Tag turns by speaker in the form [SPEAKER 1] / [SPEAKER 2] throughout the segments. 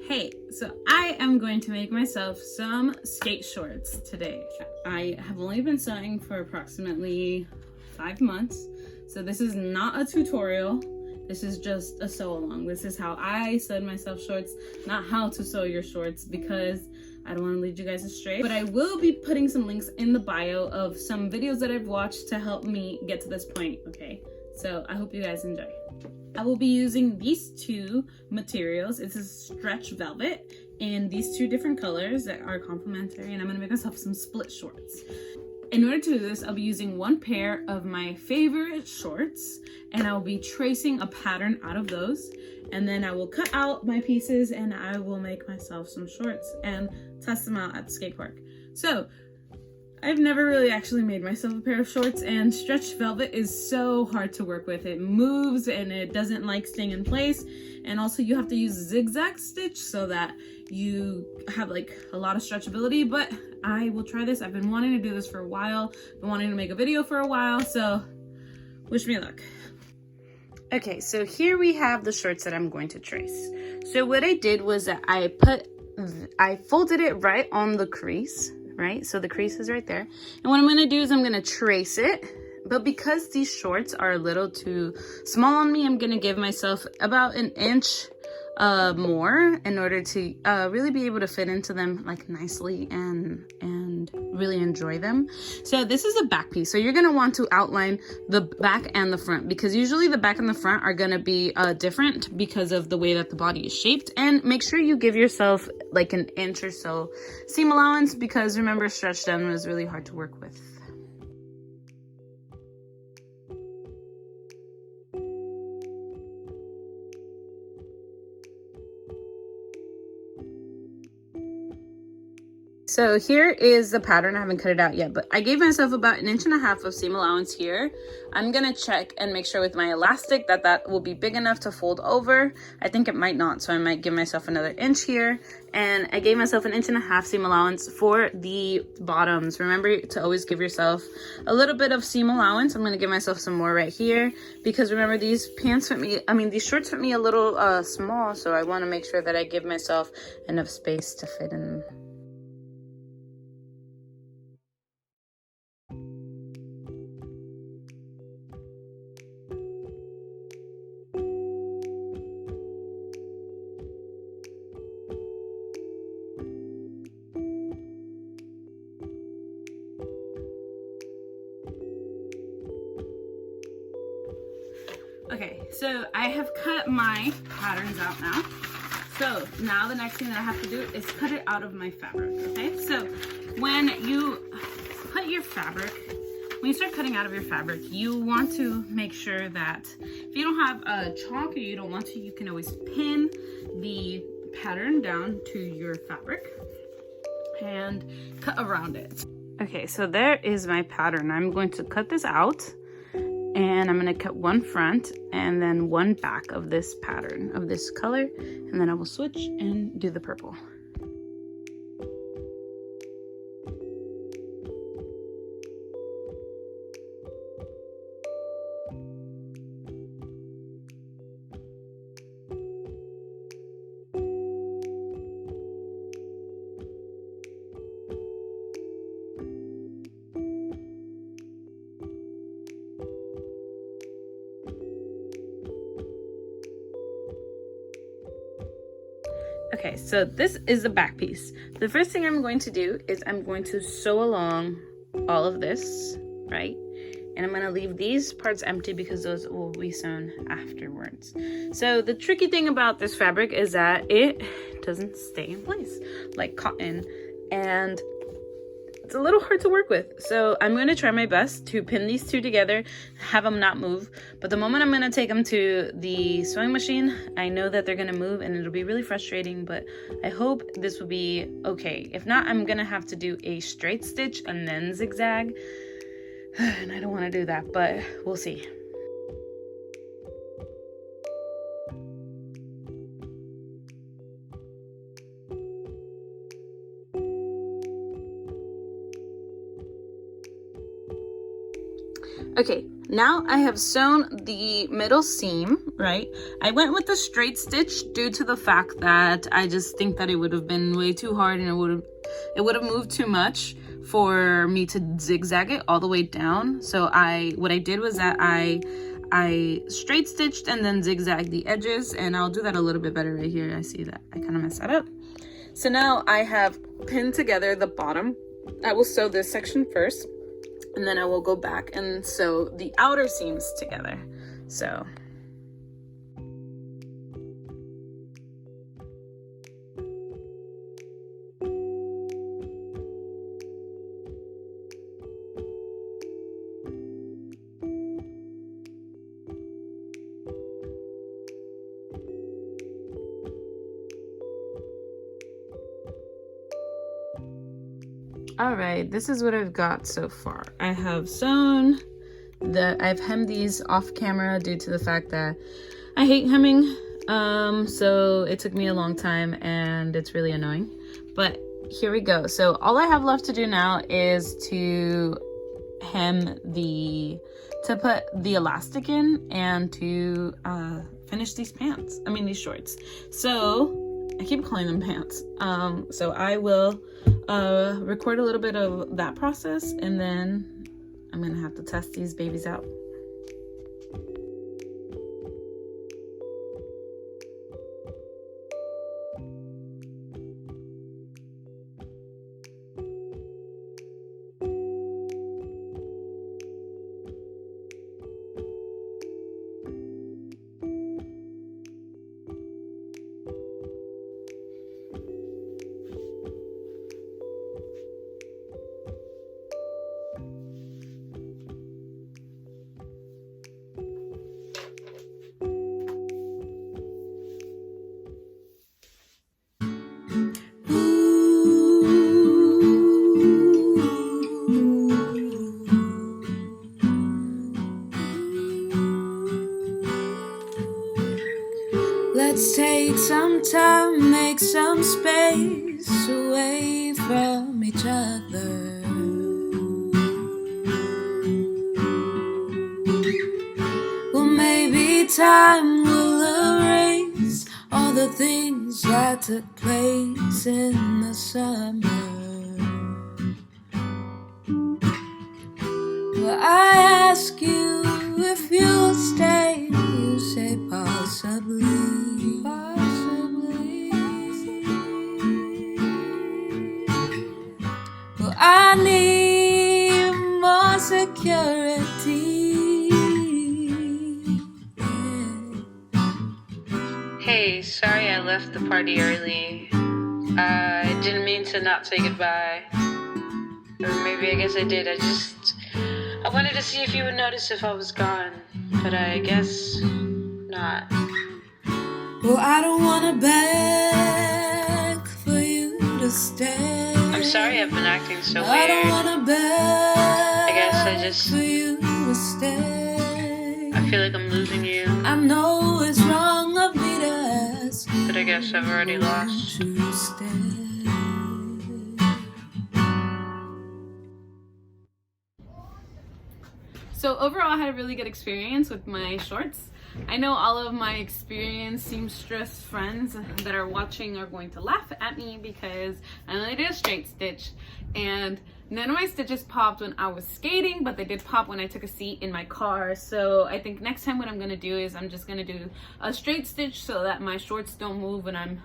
[SPEAKER 1] Hey, so I am going to make myself some skate shorts today. I have only been sewing for approximately 5 months, so this is not a tutorial. This is just a sew along. This is how I sewed myself shorts, not how to sew your shorts, because I don't want to lead you guys astray. But I will be putting some links in the bio of some videos that I've watched to help me get to this point, okay? So I hope you guys enjoy. I will be using these two materials. It's a stretch velvet in these two different colors that are complementary, and I'm gonna make myself some split shorts. In order to do this, I'll be using one pair of my favorite shorts, and I'll be tracing a pattern out of those, and then I will cut out my pieces and I will make myself some shorts and test them out at the skate park. So I've never really actually made myself a pair of shorts, and stretch velvet is so hard to work with. It moves and it doesn't like staying in place, and also you have to use zigzag stitch so that you have like a lot of stretchability. But I will try this. I've been wanting to do this for a while, been wanting to make a video for a while, so wish me luck. Okay, so here we have the shorts that I'm going to trace. So what I did was that I folded it right on the crease, right? So the crease is right there. And what I'm gonna do is I'm gonna trace it, but because these shorts are a little too small on me, I'm gonna give myself about an inch more in order to really be able to fit into them like nicely and really enjoy them. So this is a back piece. So you're gonna want to outline the back and the front, because usually the back and the front are gonna be different because of the way that the body is shaped. And make sure you give yourself like an inch or so seam allowance, because remember, stretch denim is really hard to work with. So here is the pattern. I haven't cut it out yet, but I gave myself about 1.5 inches of seam allowance here. I'm gonna check and make sure with my elastic that that will be big enough to fold over. I think it might not, so I might give myself another inch here. And I gave myself 1.5 inches seam allowance for the bottoms. Remember to always give yourself a little bit of seam allowance. I'm gonna give myself some more right here, because remember, these pants fit me, these shorts fit me a little small, so I wanna make sure that I give myself enough space to fit in them. Okay, so I have cut my patterns out now. So now the next thing that I have to do is cut it out of my fabric, okay? So when you put your fabric, when you start cutting out of your fabric, you want to make sure that if you don't have a chalk or you don't want to, you can always pin the pattern down to your fabric and cut around it. Okay, so there is my pattern. I'm going to cut this out, and I'm gonna cut one front and then one back of this pattern of this color, and then I will switch and do the purple. Okay, so this is the back piece. The first thing I'm going to do is I'm going to sew along all of this, right? And I'm gonna leave these parts empty because those will be sewn afterwards. So the tricky thing about this fabric is that it doesn't stay in place like cotton, and it's a little hard to work with. So I'm going to try my best to pin these two together, have them not move. But the moment I'm going to take them to the sewing machine, I know that they're going to move, and it'll be really frustrating, but I hope this will be okay. If not, I'm going to have to do a straight stitch and then zigzag. And I don't want to do that, but we'll see. Okay, now I have sewn the middle seam right? I went with the straight stitch due to the fact that I just think that it would have been way too hard, and it would have moved too much for me to zigzag it all the way down. So what I did was that I straight stitched and then zigzagged the edges, and I'll do that a little bit better right here. I see that I kind of messed that up. So now I have pinned together the bottom. I will sew this section first, and then I will go back and sew the outer seams together. So all right, this is what I've got so far. I have sewn I've hemmed these off camera due to the fact that I hate hemming. So it took me a long time and it's really annoying, but here we go. So all I have left to do now is to put the elastic in and to finish these these shorts. So I keep calling them pants. So I will record a little bit of that process, and then I'm gonna have to test these babies out. Let's take some time, make some space away from each other. Well, maybe time will erase all the things that took place in the summer. Well, I ask you if you'll stay, you say possibly. Well, I need more security. Hey, sorry I left the party early. I didn't mean to not say goodbye. Or maybe I guess I did. I wanted to see if you would notice if I was gone, but I guess not. Well, I don't wanna beg for you to stay. I'm sorry I've been acting so weird. I don't wanna beg. I guess for you to stay. I feel like I'm losing you. I know it's wrong of me to ask you, but I guess I've already lost. To stay. So overall, I had a really good experience with my shorts. I know all of my experienced seamstress friends that are watching are going to laugh at me because I only did a straight stitch, and none of my stitches popped when I was skating, but they did pop when I took a seat in my car. So I think next time what I'm gonna do is I'm just gonna do a straight stitch so that my shorts don't move when I'm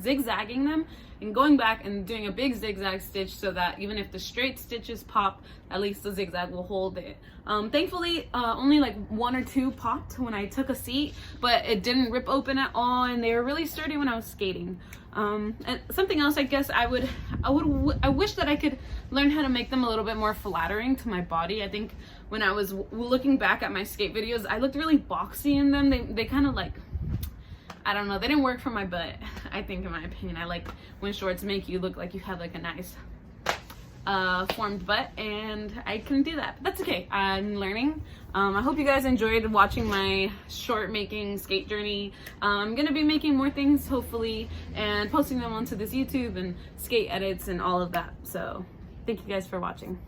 [SPEAKER 1] zigzagging them, and going back and doing a big zigzag stitch so that even if the straight stitches pop, at least the zigzag will hold it. Thankfully, only like 1 or 2 popped when I took a seat, but it didn't rip open at all, and they were really sturdy when I was skating. And something else, I guess I wish that I could learn how to make them a little bit more flattering to my body. I think when I was looking back at my skate videos, I looked really boxy in them. They kind of like, I don't know, they didn't work for my butt, I think, in my opinion. I like when shorts make you look like you have like a nice formed butt, and I couldn't do that, but that's okay. I'm learning. I hope you guys enjoyed watching my short making skate journey. I'm gonna be making more things hopefully and posting them onto this YouTube and skate edits and all of that. So thank you guys for watching.